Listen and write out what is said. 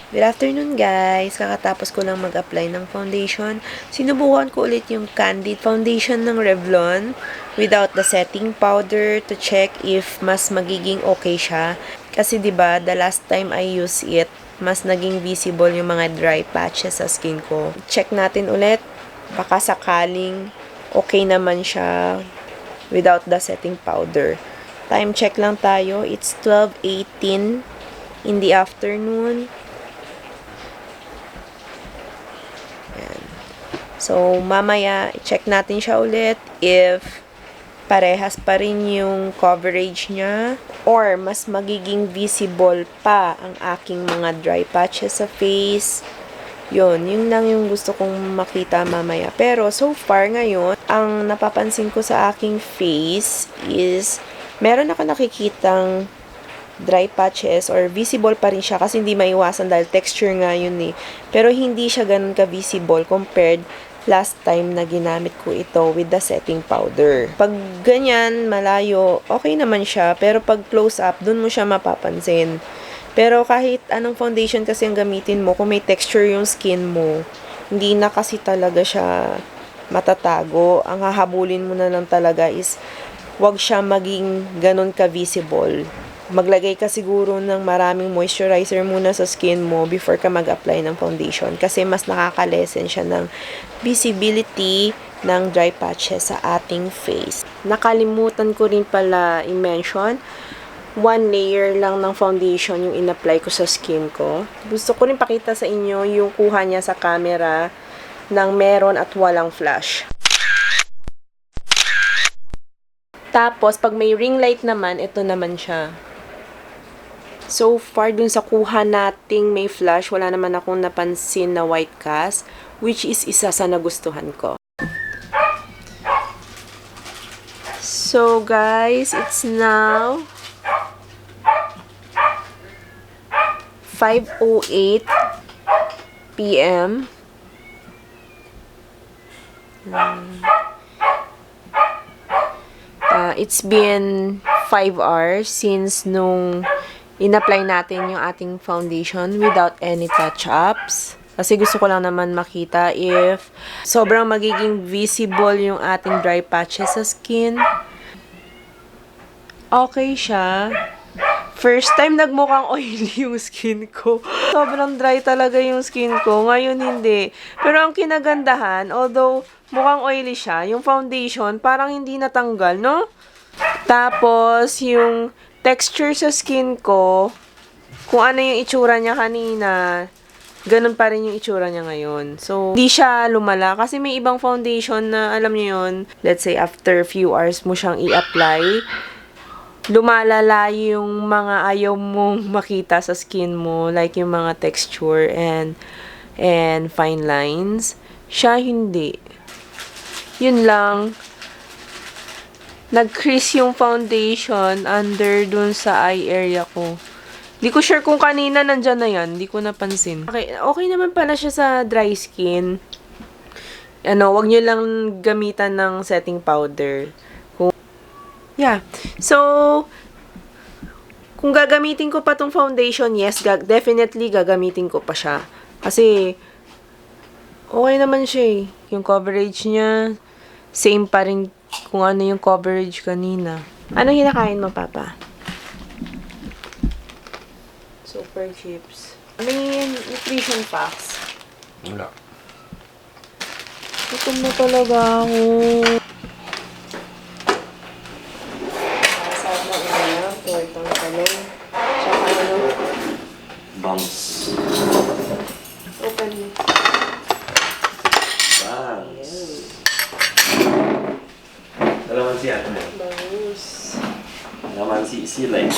Good afternoon guys! Kakatapos ko lang mag-apply ng foundation. Sinubukan ko ulit yung Candid Foundation ng Revlon without the setting powder to check if mas magiging okay siya. Kasi 'di ba, the last time I used it, mas naging visible yung mga dry patches sa skin ko. Check natin ulit, baka sakaling okay naman siya without the setting powder. Time check lang tayo. It's 12:18 in the afternoon. So, mamaya, check natin siya ulit if parehas pa rin yung coverage niya or mas magiging visible pa ang aking mga dry patches sa face. Yun lang yung gusto kong makita mamaya. Pero, so far ngayon, ang napapansin ko sa aking face is meron ako nakikitang dry patches or visible pa rin siya kasi hindi maiwasan dahil texture nga yun eh. Pero hindi siya ganun ka-visible compared last time na ginamit ko ito with the setting powder. Pag ganyan, malayo, okay naman siya. Pero pag close up, dun mo siya mapapansin. Pero kahit anong foundation kasi ang gamitin mo, kung may texture yung skin mo, hindi na kasi talaga siya matatago. Ang hahabulin mo na lang talaga is wag siya maging ganun ka-visible. Maglagay ka siguro ng maraming moisturizer muna sa skin mo before ka mag-apply ng foundation kasi mas nakaka-lessen siya ng visibility ng dry patches sa ating face. Nakalimutan ko rin pala i-mention, 1 layer lang ng foundation yung in-apply ko sa skin ko. Gusto ko rin pakita sa inyo yung kuha niya sa camera ng meron at walang flash. Tapos, pag may ring light naman, ito naman siya. So far, dun sa kuha nating may flash, wala naman akong napansin na white cast, which is isa sa nagustuhan ko. So guys, it's now 5:08 p.m. It's been 5 hours since nung in-apply natin yung ating foundation without any touch-ups. Kasi gusto ko lang naman makita if sobrang magiging visible yung ating dry patches sa skin. Okay siya. First time nagmukhang oily yung skin ko. Sobrang dry talaga yung skin ko. Ngayon hindi. Pero ang kinagandahan, although mukhang oily siya, yung foundation parang hindi natanggal, no? Tapos, yung texture sa skin ko, kung ano yung itsura niya kanina, ganun pa rin yung itsura niya ngayon. So, hindi siya lumala. Kasi may ibang foundation na, alam niyo yun, let's say, after few hours mo siyang i-apply, lumalala yung mga ayaw mong makita sa skin mo, like yung mga texture and fine lines. Siya hindi. Yun lang. Nag-crease yung foundation under dun sa eye area ko. Di ko sure kung kanina nandyan na yan. Di ko napansin. Okay naman pala siya sa dry skin. Wag nyo lang gamitan ng setting powder. Yeah. So, kung gagamitin ko pa tong foundation, yes, definitely gagamitin ko pa siya. Kasi, okay naman siya eh. Yung coverage niya, same pa rin kung ano yung coverage kanina. Ano hinakain mo, Papa? Super chips. May nutrition packs. Wala. Gutom na talaga ako. Sarap ng ulam, tortang talong. Tsaka ano? Bangs. Open. Bangs. Kalamansi ano yan? Bangus. Kalamansi sila eh.